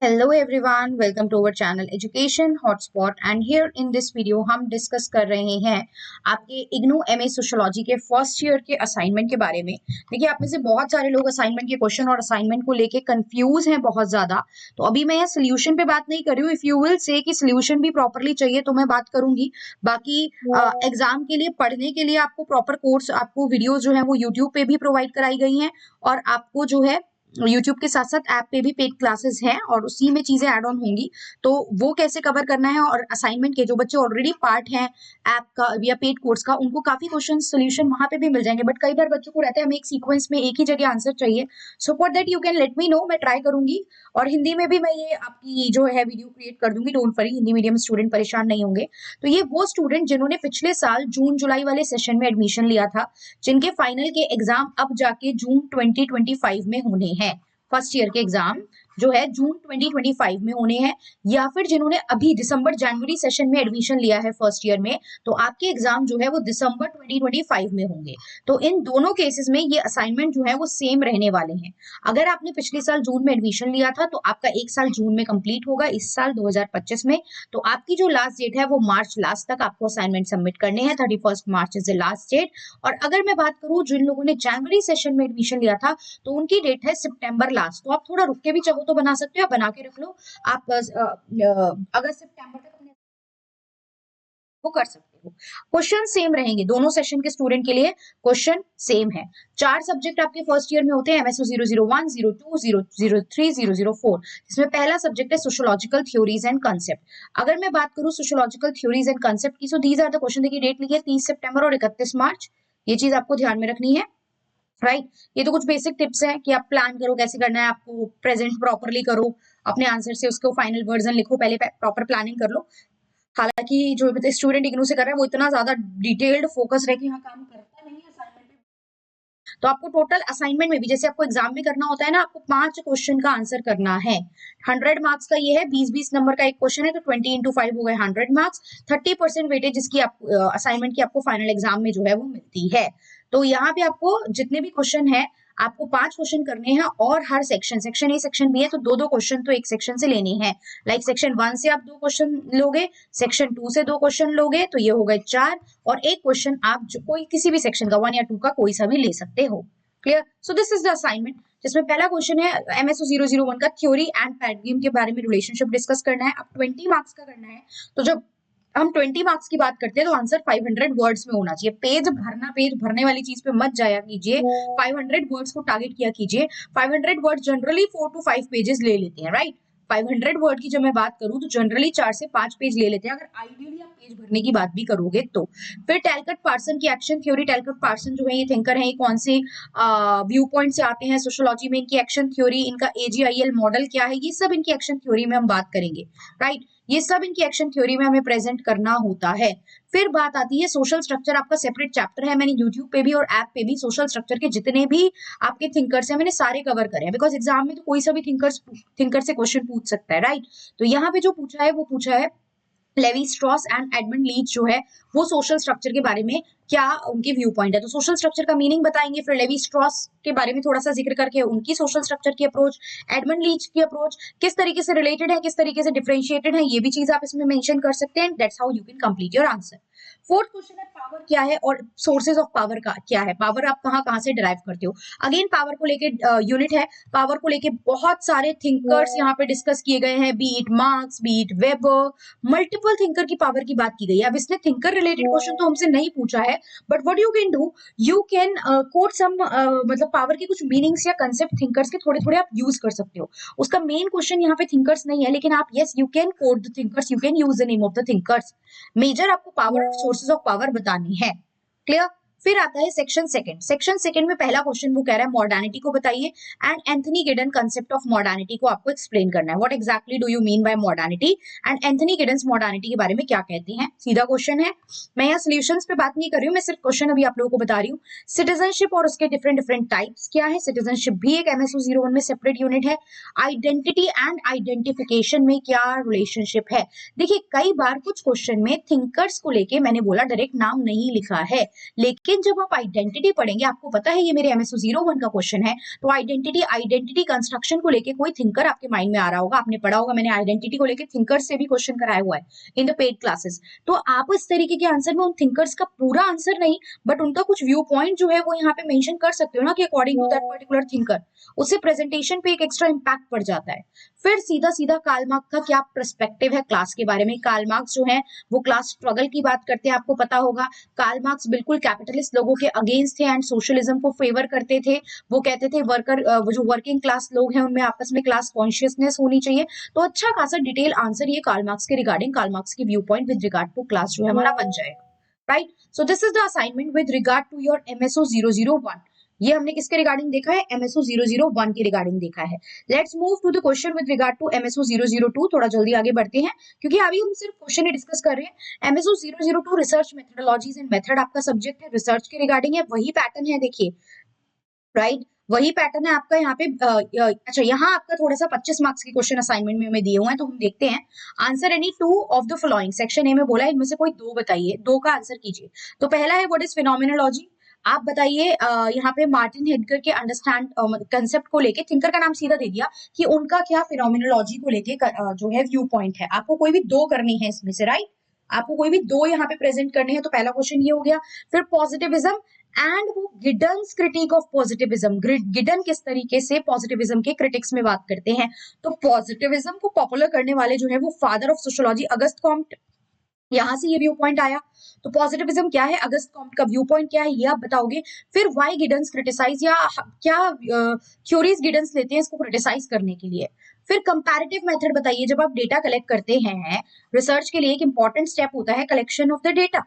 Hello everyone, welcome to our channel Education Hotspot and here in this video हम discuss कर रहे हैं आपके इग्नू एमए सोशियोलॉजी के फर्स्ट ईयर के असाइनमेंट के बारे में। देखिए आप में से बहुत सारे लोग असाइनमेंट के क्वेश्चन और असाइनमेंट को लेके कंफ्यूज हैं बहुत ज्यादा। तो अभी मैं यहाँ सोल्यूशन पे बात नहीं कर रही हूँ। इफ यू विल से कि सोल्यूशन भी प्रॉपरली चाहिए तो मैं बात करूंगी। बाकी एग्जाम के लिए पढ़ने के लिए आपको प्रॉपर कोर्स, आपको वीडियोज जो है वो यूट्यूब पे भी प्रोवाइड कराई गई हैं और आपको जो है यूट्यूब के साथ साथ ऐप पे भी पेड क्लासेस हैं और उसी में चीजें ऐड ऑन होंगी। तो वो कैसे कवर करना है और असाइनमेंट के जो बच्चे ऑलरेडी पार्ट हैं ऐप का या पेड कोर्स का, उनको काफी क्वेश्चन सोल्यूशन वहां पे भी मिल जाएंगे। बट कई बार बच्चों को रहता है हमें एक सीक्वेंस में एक ही जगह आंसर चाहिए। So for that you can let me know, मैं ट्राई करूंगी और हिंदी में भी मैं ये आपकी जो है वीडियो क्रिएट कर दूंगी। Don't worry, Hindi medium student परेशान नहीं होंगे। तो ये वो स्टूडेंट जिन्होंने पिछले साल जून जुलाई वाले सेशन में एडमिशन लिया था, जिनके फाइनल के एग्जाम अब जाके जून 2025 में होने हैं। फर्स्ट ईयर के एग्जाम जो है जून 2025 में होने हैं, या फिर जिन्होंने अभी दिसंबर जनवरी सेशन में एडमिशन लिया है फर्स्ट ईयर में, तो आपके एग्जाम जो है वो दिसंबर 2025 में होंगे। तो इन दोनों केसेस में ये असाइनमेंट जो है वो सेम रहने वाले हैं। अगर आपने पिछले साल जून में एडमिशन लिया था तो आपका एक साल जून में कंप्लीट होगा इस साल 2025 में। तो आपकी जो लास्ट डेट है वो मार्च लास्ट तक आपको असाइनमेंट सबमिट करने हैं। 31 मार्च इज द लास्ट डेट। और अगर मैं बात करूं जिन लोगों ने जनवरी सेशन में एडमिशन लिया था तो उनकी डेट है सितंबर लास्ट। तो आप थोड़ा रुक के भी चाहो तो बना सकते हो, आप बना के रख लो। आप अगस्त सितंबर तक अपने वो कर सकते हो। क्वेश्चन सेम रहेंगे दोनों सेशन के स्टूडेंट के लिए, क्वेश्चन सेम है। 4 सब्जेक्ट आपके फर्स्ट ईयर में होते हैं, एमएसओ 001, 02, 003, 004। इसमें पहला सब्जेक्ट है सोशियोलॉजिकल थ्योरीज एंड कंसेप्ट। अगर मैं बात करूं सोशियोलॉजिकल थ्योरीज एंड कंसेप्ट की, so these are the question. देखिए डेट लिखी है 30 सितंबर और 31 मार्च। ये चीज आपको ध्यान में रखनी है, राइट। ये तो कुछ बेसिक टिप्स हैं कि आप प्लान करो कैसे करना है, आपको प्रेजेंट प्रॉपरली करो, अपने आंसर से उसको फाइनल वर्जन लिखो, पहले प्रॉपर प्लानिंग कर लो। हालांकि जो स्टूडेंट इग्नू से कर रहा है वो इतना ज्यादा डिटेल्ड फोकस रहे कि यहाँ काम करता नहीं है असाइनमेंट में। तो आपको टोटल असाइनमेंट में भी जैसे आपको एग्जाम में करना होता है ना, आपको 5 क्वेश्चन का आंसर करना है। 100 मार्क्स का ये है, 20-20 नंबर का एक क्वेश्चन है, तो 20 इंटू 5 हो गए 100 मार्क्स। 30% वेटेज जिसकी आप असाइनमेंट की आपको फाइनल एग्जाम में जो है वो मिलती है। तो यहाँ पे आपको जितने भी क्वेश्चन है आपको 5 क्वेश्चन करने हैं और हर सेक्शन ए सेक्शन बी है तो 2-2 क्वेश्चन तो एक सेक्शन से लेने हैं। लाइक सेक्शन 1 से आप 2 क्वेश्चन लोगे, सेक्शन 2 से 2 क्वेश्चन लोगे, तो ये हो गए 4। और एक क्वेश्चन आप जो कोई किसी भी सेक्शन का 1 या 2 का कोई सा भी ले सकते हो। Clear? So this is the assignment, जिसमें पहला क्वेश्चन है एमएसओ 001 का थ्योरी एंड पैराडिग्म के बारे में रिलेशनशिप डिस्कस करना है। अब 20 मार्क्स का करना है। तो जब हम 20 मार्क्स की बात करते हैं तो आंसर 500 वर्ड्स में होना चाहिए। पेज भरने वाली चीज पे मत जाया कीजिए, 500 वर्ड्स को टारगेट किया कीजिए। 500 वर्ड जनरली 4 to 5 पेजेस ले लेते हैं, राइट। 500 वर्ड की जब मैं बात करूं तो जनरली 4 से 5 पेज ले लेते हैं, अगर आइडियली आप पेज भरने की बात भी करोगे तो। फिर टैलकट पार्सन की एक्शन थ्योरी। टैलकट पार्सन जो है ये थिंकर है, ये कौन से व्यू पॉइंट से आते हैं सोशियोलॉजी में, इनकी एक्शन थ्योरी, इनका एजीआईएल मॉडल क्या है, ये सब इनकी एक्शन थ्योरी में हम बात करेंगे, राइट। ये सब इनकी एक्शन थ्योरी में हमें प्रेजेंट करना होता है। फिर बात आती है सोशल स्ट्रक्चर, आपका सेपरेट चैप्टर है। मैंने यूट्यूब पे भी और ऐप पे भी सोशल स्ट्रक्चर के जितने भी आपके थिंकर्स हैं मैंने सारे कवर करे हैं, बिकॉज एग्जाम में तो कोई सा भी थिंकर से क्वेश्चन पूछ सकता है, राइट। तो यहाँ पे जो पूछा है वो पूछा है Levi Strauss and Edmund Leach जो है वो सोशल स्ट्रक्चर के बारे में क्या उनके व्यू पॉइंट है, तो सोशल स्ट्रक्चर का मीनिंग बताएंगे। फिर लेवी स्ट्रॉस के बारे में थोड़ा सा जिक्र करके उनकी सोशल स्ट्रक्चर की अप्रोच, एडमंड लीच की अप्रोच किस तरीके से रिलेटेड है, किस तरीके से डिफरेंशिएटेड है, ये भी चीज आप इसमें मेंशन कर सकते हैं। That's how you can complete your answer. Fourth question है पावर क्या है और सोर्सेज ऑफ पावर का क्या है, पावर आप कहाँ कहाँ से डिराइव करते हो। अगेन पावर को लेके यूनिट है, पावर को लेके बहुत सारे थिंकर्स यहाँ पे डिस्कस किए गए हैं, B it marks, B it weber, multiple thinker की पावर की बात की गई है। अब इसने थिंकर रिलेटेड क्वेश्चन तो हमसे नहीं पूछा है, but what you can do, you can quote some, मतलब पावर के कुछ मीनिंग्स या कंसेप्ट थिंकर्स के थोड़े थोड़े आप यूज कर सकते हो। उसका मेन क्वेश्चन यहाँ पे थिंकर्स नहीं है, लेकिन आप yes you can quote the thinkers, you can use the name of the thinkers. Major आपको पावर और सोर्सेज ऑफ पावर बतानी है। क्लियर? फिर आता है सेक्शन सेकंड। सेक्शन सेकंड में पहला क्वेश्चन वो कह रहा है मॉडर्निटी को बताइए and Anthony Giddens concept of modernity को आपको एक्सप्लेन करना है। What exactly do you mean by modernity and Anthony Giddens modernity के बारे में क्या कहते हैं। सीधा क्वेश्चन है, मैं यहाँ सॉल्यूशंस पे बात नहीं कर रही हूँ, मैं सिर्फ क्वेश्चन अभी आप लोगों को बता रही हूँ। सिटीजनशिप और उसके डिफरेंट डिफरेंट टाइप्स क्या है, सिटीजनशिप भी एक एमएसओ 01 में सेपरेट यूनिट है। आइडेंटिटी एंड आइडेंटिफिकेशन में क्या रिलेशनशिप है। देखिए कई बार कुछ क्वेश्चन में थिंकर्स को लेके मैंने बोला डायरेक्ट नाम नहीं लिखा है, लेकिन लेकिन जब आप आइडेंटिटी पढ़ेंगे, आपको पता है ये मेरे MSO 01 का क्वेश्चन है, तो आइडेंटिटी कंस्ट्रक्शन को लेके कोई थिंकर आपके माइंड में आ रहा होगा, आपने पढ़ा होगा, मैंने आइडेंटिटी को लेके थिंकर से भी क्वेश्चन कराया हुआ है इन द पेड क्लासेस। तो आप इस तरीके के आंसर में उन थिंकर्स का पूरा आंसर नहीं, बट उनका कुछ व्यू पॉइंट जो है वो यहाँ पे मेंशन कर सकते हो ना, कि according to that particular thinker, उससे प्रेजेंटेशन पे एक एक्स्ट्रा इम्पैक्ट पड़ जाता है। फिर सीधा सीधा कार्ल मार्क्स का क्या पर्सपेक्टिव है क्लास के बारे में। कार्ल मार्क्स जो है वो क्लास स्ट्रगल की बात करते हैं, आपको पता होगा। कार्ल मार्क्स बिल्कुल कैपिटलिस्ट लोगों के अगेंस्ट थे एंड सोशलिज्म को फेवर करते थे। वो कहते थे वो जो वर्किंग क्लास लोग हैं उनमें आपस में क्लास कॉन्शियसनेस होनी चाहिए। तो अच्छा खासा डिटेल आंसर ये कार्ल मार्क्स के रिगार्डिंग, कार्ल मार्क्स के viewpoint with regard to class जो है हमारा बन जाएगा, right. So this is the assignment with regard to your MSO 001। ये हमने किसके रिगार्डिंग देखा है, MSO 001 के रिगार्डिंग देखा है। Let's move to the question with regard to MSO 002। थोड़ा जल्दी आगे बढ़ते हैं क्योंकि अभी हम सिर्फ क्वेश्चन ही डिस्कस कर रहे हैं। MSO 002 research methodologies and method आपका सब्जेक्ट है, रिसर्च के रिगार्डिंग है, वही पैटर्न है, देखिए, राइट, वही पैटर्न है आपका यहाँ पे। अच्छा, यहाँ आपका थोड़ा सा 25 मार्क्स के क्वेश्चन असाइनमेंट में हमें दिए हुए हैं, तो हम देखते हैं। Answer any two of the following, section A में बोला है इनमें से कोई दो बताइए, दो का आंसर कीजिए। तो पहला है व्हाट इज फिनोमिनोलॉजी। आप बताइए, यहाँ पे मार्टिन हेडगर के अंडरस्टैंड कंसेप्ट को लेके, थिंकर का नाम सीधा दे दिया कि उनका क्या फिनोमिनोलॉजी को लेके जो है व्यू पॉइंट है। आपको कोई भी दो करनी है इसमें से, राइट, आपको कोई भी दो यहाँ पे प्रेजेंट करने हैं। तो पहला क्वेश्चन ये हो गया। फिर पॉजिटिविज्म एंड वो गिडन्स क्रिटिक ऑफ पॉजिटिविज्म, गिडन किस तरीके से पॉजिटिविज्म के क्रिटिक्स में बात करते हैं। तो पॉजिटिविज्म को पॉपुलर करने वाले जो है वो father of sociology Auguste Comte, यहां से ये व्यू पॉइंट आया। तो पॉजिटिविज्म क्या है, अगस्त कॉम्ट का व्यू पॉइंट क्या है, ये आप बताओगे। फिर व्हाई गिडन्स क्रिटिसाइज, या क्या थ्योरीज गिडन्स लेते हैं इसको क्रिटिसाइज करने के लिए। फिर कंपैरेटिव मेथड बताइए, जब आप डेटा कलेक्ट करते हैं रिसर्च के लिए एक इंपॉर्टेंट स्टेप होता है collection of the data.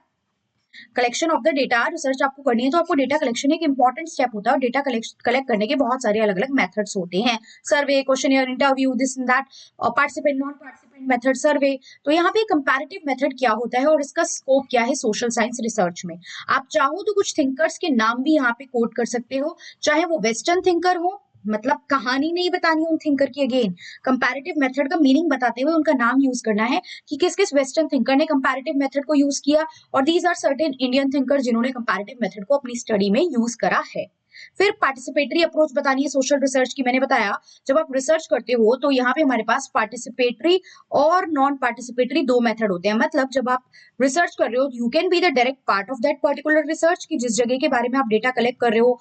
Collection of the data, research आपको करनी है तो आपको डेटा कलेक्शन एक इंपॉर्टेंट स्टेप होता है, और डेटा कलेक्ट करने के बहुत सारे अलग अलग मेथड्स होते हैं। Survey, questionnaire, interview, this and that, participant, non participant method, survey. तो यहाँ पे कंपैरेटिव मेथड क्या होता है और इसका स्कोप क्या है सोशल साइंस रिसर्च में। आप चाहो तो कुछ थिंकर्स के नाम भी यहाँ पे कोट कर सकते हो, चाहे वो वेस्टर्न थिंकर हो, मतलब कहानी नहीं बतानी उन थिंकर की। अगेन कंपैरेटिव मेथड का मीनिंग बताते हुए उनका नाम यूज करना है कि किस किस वेस्टर्न थिंकर ने कंपैरेटिव मेथड को यूज किया, और these are certain Indian thinker जिन्होंने कंपैरेटिव मेथड को अपनी स्टडी में यूज करा है। फिर पार्टिसिपेटरी अप्रोच बतानी है सोशल रिसर्च की। मैंने बताया जब आप रिसर्च करते हो तो यहाँ पे हमारे पास पार्टिसिपेटरी और नॉन पार्टिसिपेटरी दो मेथड होते हैं। मतलब जब आप रिसर्च कर रहे हो, you can be the direct part of that particular research, की जिस जगह के बारे में आप डेटा कलेक्ट कर रहे हो,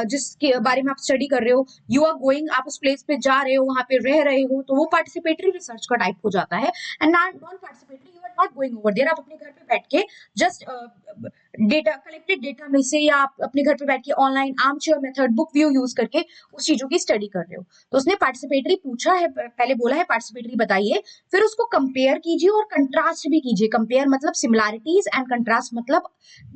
जिसके बारे में आप स्टडी कर रहे हो, यू आर गोइंग, आप उस प्लेस पे जा रहे हो, वहां पे रह रहे हो, तो वो पार्टिसिपेटरी रिसर्च का टाइप हो जाता है। And non participatory, you are not going over there, आप अपने घर पे बैठ के जस्ट डेटा कलेक्टेड डेटा में से, या आप अपने घर पे बैठ के online armchair method, book view use करके उस चीजों की स्टडी कर रहे हो। तो उसने पार्टिसिपेटरी पूछा है, पहले बोला है पार्टिसिपेटरी बताइए, फिर उसको कंपेयर कीजिए और कंट्रास्ट भी कीजिए। कंपेयर मतलब सिमिलैरिटीज एंड कंट्रास्ट मतलब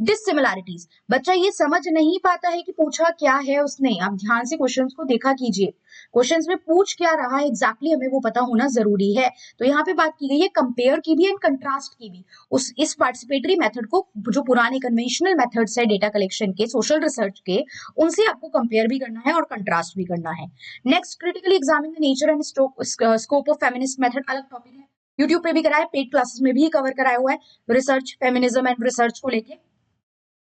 डिससिमिलैरिटीज। बच्चा ये समझ नहीं पाता है कि पूछा क्या है उसने, आप ध्यान से क्वेश्चंस को देखा कीजिए, क्वेश्चंस में पूछ क्या रहा है एग्जैक्टली हमें वो पता होना जरूरी है। तो यहाँ पे बात की गई है कंपेयर की भी एंड कंट्रास्ट की भी। इस पार्टिसिपेटरी मेथड को, जो पुराने कन्वेंशनल मेथड्स है डेटा कलेक्शन के, सोशल रिसर्च के, उनसे आपको कंपेयर भी करना है और कंट्रास्ट भी करना है। Next, critically examine the nature and scope of feminist method, अलग टॉपिक है, यूट्यूब पे भी कराया, पेड क्लासेस में भी कवर कराया हुआ है, रिसर्च, फेमिनिज्म एंड रिसर्च को लेके।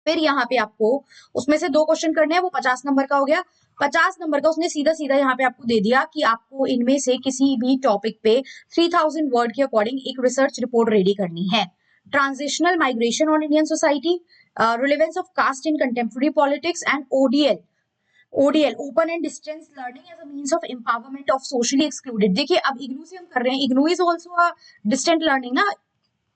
फिर यहाँ पे आपको उसमें से दो क्वेश्चन करने हैं, वो 50 नंबर का हो गया। 50 नंबर का उसने सीधा सीधा यहाँ पे आपको दे दिया कि आपको इनमें से किसी भी टॉपिक पे 3000 वर्ड के अकॉर्डिंग एक रिसर्च रिपोर्ट रेडी करनी है। Transitional migration on Indian society, relevance of caste in contemporary politics, and ODL, open and distance learning as a means of empowerment of socially excluded. देखिए अब इग्नू से हम कर रहे हैं, IGNOU is also a distant learning ना,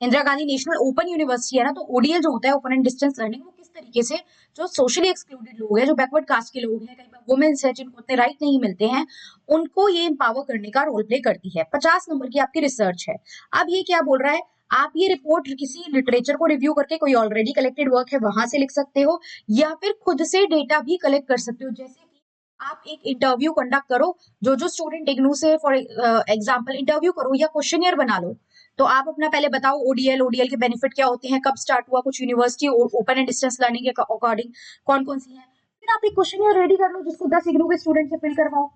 Indira Gandhi National Open University है ना। तो ओडीएल जो होता है, ओपन एंड डिस्टेंस लर्निंग, वो किस तरीके से जो सोशली एक्सक्लूडेड लोग हैं, जो बैकवर्ड कास्ट के लोग हैं, कई बार वुमेन्स है जिनको उतने राइट नहीं मिलते हैं, उनको ये एम्पावर करने का रोल प्ले करती है। 50 नंबर की आपकी रिसर्च है। अब ये क्या बोल रहा है, आप ये रिपोर्ट किसी लिटरेचर को रिव्यू करके, कोई ऑलरेडी कलेक्टेड वर्क है वहां से लिख सकते हो, या फिर खुद से डेटा भी कलेक्ट कर सकते हो। जैसे कि आप एक इंटरव्यू कंडक्ट करो, जो स्टूडेंट इग्नू से फॉर एग्जाम्पल इंटरव्यू करो, या क्वेश्चनियर बना लो। तो आप अपना पहले बताओ ओडीएल के बेनिफिट क्या होते हैं, कब स्टार्ट हुआ, कुछ university open and distance learning के अकॉर्डिंग कौन कौन सी है। फिर आप एक क्वेश्चनियर रेडी कर लो जिसको 10 इग्नू के स्टूडेंट से फिल करवाओ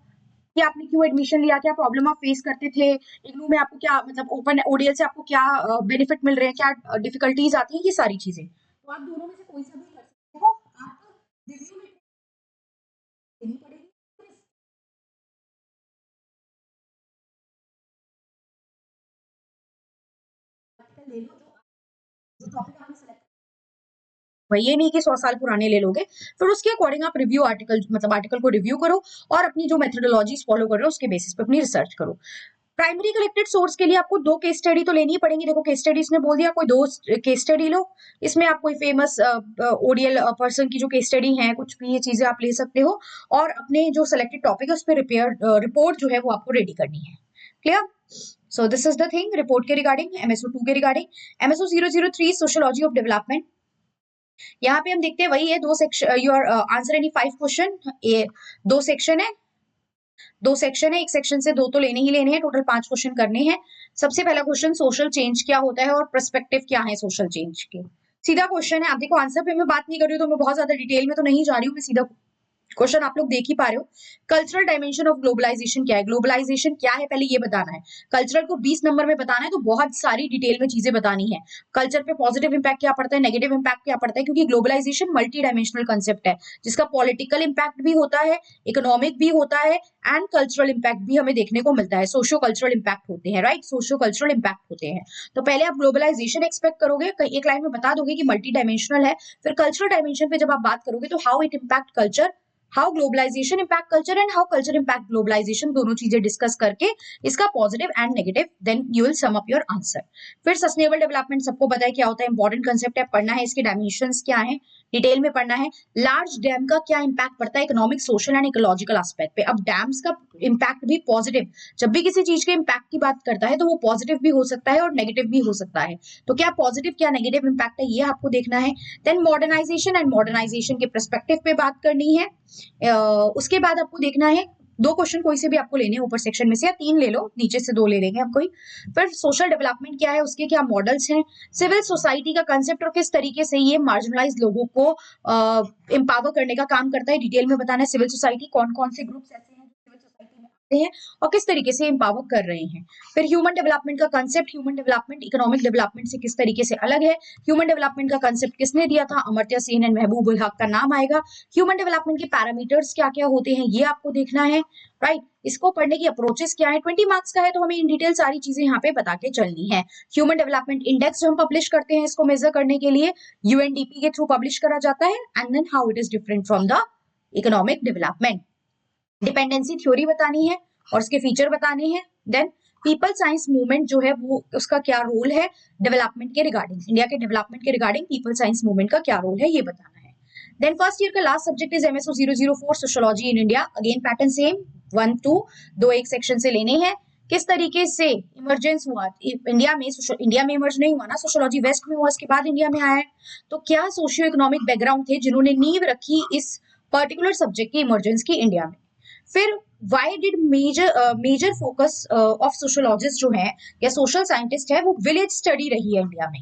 कि आपने क्यों एडमिशन लिया, क्या प्रॉब्लम आप फेस करते थे, इग्नू में आपको क्या, मतलब ओपन ओडीएल से आपको क्या बेनिफिट मिल रहे हैं, क्या डिफिकल्टीज आती है, ये सारी चीजें। तो आप दोनों में से कोई सा भी कर सकते हो, आर्टिकल ले लो जो टॉपिक आपने सेलेक्ट, वही ये नहीं कि 100 साल पुराने ले लोगे। फिर उसके अकॉर्डिंग आप रिव्यू आर्टिकल मतलब आर्टिकल को रिव्यू करो और अपनी जो मेथोडोलॉजीज फॉलो कर रहे हो उसके बेसिस पे अपनी रिसर्च करो। प्राइमरी कलेक्टेड सोर्स के लिए आपको 2 केस स्टडी तो लेनी ही पड़ेंगी। देखो केस स्टडी इसने बोल दिया कोई 2 केस स्टडी लो, इसमें आप कोई फेमस ओडीएल पर्सन की जो केस स्टडी है कुछ भी ये चीजें आप ले सकते हो और अपने जो सिलेक्टेड टॉपिक है उस पर रिपोर्ट जो है वो आपको रेडी करनी है। Clear? So this is the thing report के रिगार्डिंग। एमएसओ 2 के regarding MSO 003 sociology of development, यहाँ पे हम देखते हैं वही है 2 section, your answer any 5 question, ये 2 सेक्शन है, 2 सेक्शन है, एक सेक्शन से 2 तो लेने ही लेने हैं, टोटल 5 क्वेश्चन करने हैं। सबसे पहला क्वेश्चन सोशल चेंज क्या होता है और पर्सपेक्टिव क्या है सोशल चेंज के। सीधा क्वेश्चन है, आप देखो आंसर पे मैं बात नहीं कर रही हूँ तो मैं बहुत ज्यादा डिटेल में तो नहीं जा रही हूँ, मैं सीधा क्वेश्चन आप लोग देख ही पा रहे हो। कल्चरल डायमेंशन ऑफ ग्लोबलाइजेशन क्या है, ग्लोबलाइजेशन क्या है पहले ये बताना है। कल्चरल को 20 नंबर में बताना है तो बहुत सारी डिटेल में चीजें बतानी है। कल्चर पे पॉजिटिव इंपैक्ट क्या पड़ता है, नेगेटिव इंपैक्ट क्या पड़ता है, क्योंकि ग्लोबलाइजेशन मल्टी डायमेंशनल कंसेप्ट है जिसका पॉलिटिकल इंपैक्ट भी होता है, इकोनॉमिक भी होता है एंड कल्चरल इंपैक्ट भी हमें देखने को मिलता है, सोशियो कल्चरल इंपैक्ट होते हैं, राइट, सोशियो कल्चरल इंपैक्ट होते हैं। तो पहले आप ग्लोबलाइजेशन एक्सपेक्ट करोगे, एक लाइन में बता दोगे कि मल्टी डायमेंशनल है, फिर कल्चरल डायमेंशन पे जब आप बात करोगे तो how it impact culture, how globalisation impact culture and how culture impact globalisation, दोनों चीजें डिस्कस करके इसका positive and negative, then you will sum up your answer. फिर सस्टेनेबल डेवलपमेंट सबको पता है क्या होता है, इंपॉर्टेंट कंसेप्ट है, पढ़ना है, इसके डायमेंशंस क्या है डिटेल में पढ़ना है। लार्ज डैम का क्या इंपैक्ट पड़ता है economic, social and ecological aspect पे। अब डैम्स का इंपैक्ट भी पॉजिटिव, जब भी किसी चीज के इंपैक्ट की बात करता है तो वो पॉजिटिव भी हो सकता है और नेगेटिव भी हो सकता है, तो क्या पॉजिटिव क्या नेगेटिव इंपैक्ट है ये आपको देखना है। देन मॉडर्नाइजेशन एंड मॉडर्नाइजेशन के पर्सपेक्टिव पे बात करनी है। उसके बाद आपको देखना है 2 क्वेश्चन कोई से भी आपको लेने हैं ऊपर सेक्शन में से, या 3 ले लो, नीचे से 2 ले लेंगे हम कोई। फिर सोशल डेवलपमेंट क्या है, उसके क्या मॉडल्स हैं, सिविल सोसाइटी का कंसेप्ट और किस तरीके से ये मार्जिनलाइज लोगों को एम्पावर करने का काम करता है, डिटेल में बताना है। सिविल सोसाइटी कौन कौन से ग्रुप्स ऐसे हैं जो सिविल सोसाइटी में आते हैं और किस तरीके से एम्पावर कर रहे हैं। फिर ह्यूमन डेवलपमेंट का concept, human development economic development से किस तरीके से अलग है। ह्यूमन डेवलपमेंट का कंसेप्ट किसने दिया था, अमर्त्य सेन एंड महबूब उल हक का नाम आएगा। ह्यूमन डेवलपमेंट के पैरामीटर्स क्या क्या होते हैं ये आपको देखना है, राइट। इसको पढ़ने की अप्रोचेस क्या है, 20 मार्क्स का है तो हमें इन डिटेल सारी चीजें यहाँ पे बता के चलनी है। ह्यूमन डेवलपमेंट इंडेक्स जो हम पब्लिश करते हैं इसको मेजर करने के लिए यूएनडीपी के थ्रू पब्लिश करा जाता है, and then how it is different from the economic development. Dependency theory बतानी है और उसके फीचर बताने हैं। देन पीपल साइंस मूवमेंट जो है वो उसका क्या रोल है डेवलपमेंट के रिगार्डिंग, इंडिया के डेवलपमेंट के रिगार्डिंग पीपल साइंस मूवमेंट का क्या रोल है ये बताना है। देन फर्स्ट ईयर का last subject is MSO 004 sociology in India, again pattern same 1 2 2 एक सेक्शन से लेने हैं। किस तरीके से इमरजेंस हुआ इंडिया में इमर्ज नहीं हुआ ना, सोशियोलॉजी वेस्ट में हुआ, इसके बाद इंडिया में आया है। तो क्या सोशियो इकोनॉमिक बैकग्राउंड थे जिन्होंने नींव रखी इस पर्टिकुलर सब्जेक्ट की इमरजेंस की इंडिया में। फिर why did major focus of sociologist जो है या सोशल साइंटिस्ट है वो विलेज स्टडी रही है इंडिया में।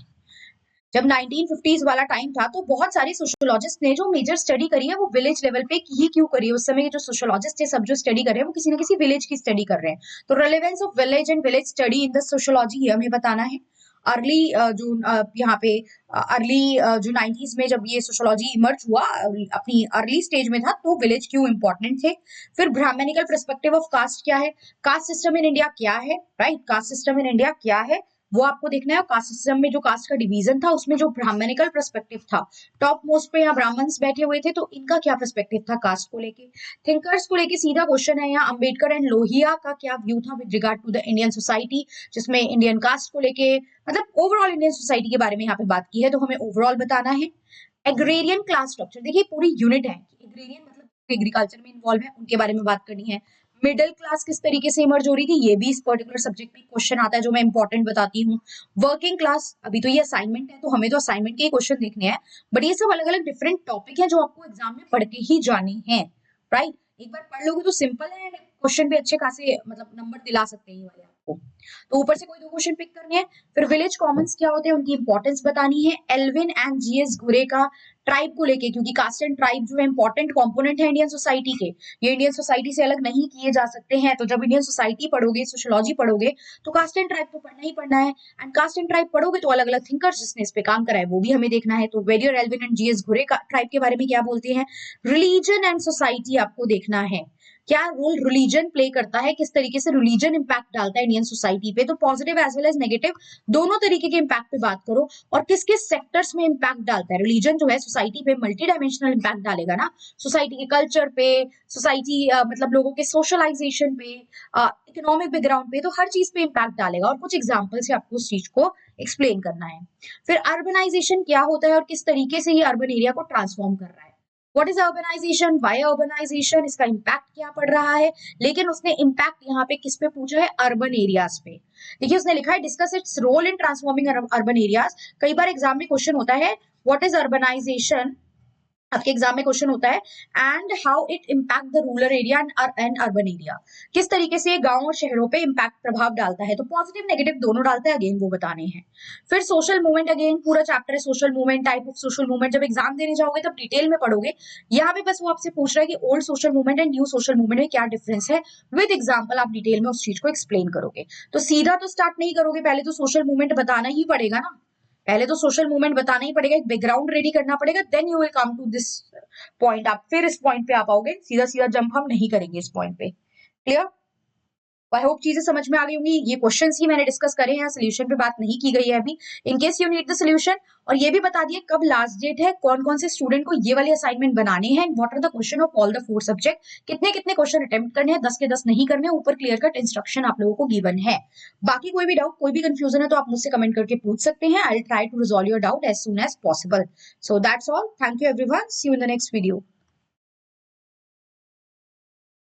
जब 1950s वाला टाइम था तो बहुत सारे सोशियोलॉजिस्ट ने जो मेजर स्टडी करी है वो विलेज लेवल पे ही क्यों करी है, उस समय के जो सोशियोलॉजिस्ट है सब जो स्टडी कर रहे हैं वो किसी ना किसी विलेज की स्टडी कर रहे हैं। तो relevance of village and village study in the sociology ये हमें बताना है। अर्ली जो यहाँ पे अर्ली जो 90s में जब ये सोशियोलॉजी इमर्ज हुआ अपनी अर्ली स्टेज में था तो विलेज क्यों इंपॉर्टेंट थे। फिर ब्राह्मणिकल पर्सपेक्टिव ऑफ कास्ट क्या है, कास्ट सिस्टम इन इंडिया क्या है, right, caste system in India क्या है वो आपको देखना है। कास्ट सिस्टम में जो कास्ट का डिवीजन था उसमें जो ब्राह्मणिकल पर्सपेक्टिव था, टॉप मोस्ट पे यहाँ ब्राह्मण्स बैठे हुए थे तो इनका क्या पर्सपेक्टिव था कास्ट को लेके। थिंकर्स को लेके सीधा क्वेश्चन है यहाँ, अंबेडकर एंड लोहिया का क्या व्यू था with regard to the Indian society, जिसमें इंडियन कास्ट को लेके मतलब ओवरऑल इंडियन सोसाइटी के बारे में यहाँ पे बात की है तो हमें ओवरऑल बताना है। एग्रेरियन क्लास स्ट्रक्चर, देखिए पूरी यूनिट है, एग्रेरियन मतलब एग्रीकल्चर में इन्वॉल्व है उनके बारे में बात करनी है। मिडिल क्लास किस तरीके से इमर्ज हो रही थी ये भी इस पर्टिकुलर सब्जेक्ट में क्वेश्चन आता है जो मैं इंपॉर्टेंट बताती हूँ। वर्किंग क्लास, अभी तो ये असाइनमेंट है तो हमें तो असाइनमेंट के क्वेश्चन देखने हैं, बट ये सब अलग अलग डिफरेंट टॉपिक है जो आपको एग्जाम में पढ़ के ही जाने हैं, राइट। एक बार पढ़ लोगे तो सिंपल है, क्वेश्चन भी अच्छे खासे मतलब नंबर दिला सकते हैं ये वाले आपको। तो ऊपर से कोई 2 क्वेश्चन पिक करने हैं। फिर विलेज कॉमन्स क्या होते हैं उनकी इंपॉर्टेंस बतानी है। एल्विन एंड जीएस घुरे का ट्राइब को लेके, क्योंकि कास्ट एंड ट्राइब जो है इंपॉर्टेंट कंपोनेंट है इंडियन सोसाइटी के, ये इंडियन सोसाइटी से अलग नहीं किए जा सकते हैं। तो जब इंडियन सोसाइटी पढ़ोगे, सोशियोलॉजी पढ़ोगे तो कास्ट एंड ट्राइब तो पढ़ना ही पढ़ना है, एंड कास्ट एंड ट्राइब पढ़ोगे तो अलग अलग थिंकर्स जिसने इस पे काम करा है वो भी हमें देखना है। तो वेरियर एल्विन एंड जीएस घुरे का ट्राइब के बारे में क्या बोलते हैं। रिलीजन एंड सोसाइटी आपको देखना है, क्या रोल रिलीजन प्ले करता है, किस तरीके से रिलीजन इंपैक्ट डालता है इंडियन सोसाइटी पे, तो positive as well as negative दोनों तरीके के इम्पैक्ट पे बात करो और किस किस सेक्टर्स में इम्पैक्ट डालता है। रिलीजन जो है सोसाइटी पे मल्टी डायमेंशनल इम्पैक्ट डालेगा ना, सोसाइटी के कल्चर पे, सोसाइटी मतलब लोगों के सोशलाइजेशन पे, इकोनॉमिक बैकग्राउंड पे, तो हर चीज पे इम्पैक्ट डालेगा और कुछ एग्जाम्पल से आपको उस चीज को एक्सप्लेन करना है। फिर अर्बनाइजेशन क्या होता है और किस तरीके से ये अर्बन एरिया को ट्रांसफॉर्म कर रहा है। What is urbanisation, why urbanisation, इसका इम्पैक्ट क्या पड़ रहा है। लेकिन उसने इम्पैक्ट यहाँ पे किस पे पूछा है, अर्बन एरियाज पे। देखिए उसने लिखा है discuss its role in transforming urban areas. कई बार एग्जाम में क्वेश्चन होता है व्हाट इज अर्बनाइजेशन, आपके एग्जाम में क्वेश्चन होता है and how it impact the rural area and urban area, किस तरीके से गांव और शहरों पे इम्पैक्ट प्रभाव डालता है। तो पॉजिटिव नेगेटिव दोनों डालता है, अगेन वो बताने हैं। फिर सोशल मूवमेंट, अगेन पूरा चैप्टर है social movement, type of social movement. जब एग्जाम देने जाओगे तब डिटेल में पढ़ोगे, यहाँ पे बस वो आपसे पूछ रहा है कि old social movement and new social movement में क्या डिफरेंस है, विद एग्जाम्पल आप डिटेल में उस चीज को एक्सप्लेन करोगे। तो सीधा तो स्टार्ट नहीं करोगे, पहले तो सोशल मूवमेंट बताना ही पड़ेगा ना, पहले तो सोशल मूवमेंट बताना ही पड़ेगा, एक बैकग्राउंड रेडी करना पड़ेगा, then you will come to this point. आप फिर इस पॉइंट पे आ पाओगे, सीधा सीधा जंप हम नहीं करेंगे इस पॉइंट पे। क्लियर? आई होप चीजें समझ में आ गई होंगी। ये क्वेश्चंस ही मैंने डिस्कस करे हैं, सोल्यूशन पे बात नहीं की गई है अभी, in case you need the solution. और ये भी बता दिए कब लास्ट डेट है, कौन कौन से स्टूडेंट को ये वाले असाइनमेंट बनाने हैं, what are the question of all the 4 subject, कितने कितने क्वेश्चन अटेम्प्ट करने हैं, 10 के 10 नहीं करने, ऊपर क्लियर कट इंस्ट्रक्शन आप लोगों को गिवन है। बाकी कोई भी डाउट, कोई भी कंफ्यूजन है तो आप मुझसे कमेंट करके पूछ सकते हैं। I will try to resolve your doubt as soon as possible. So that's all, thank you everyone, see you in the next video.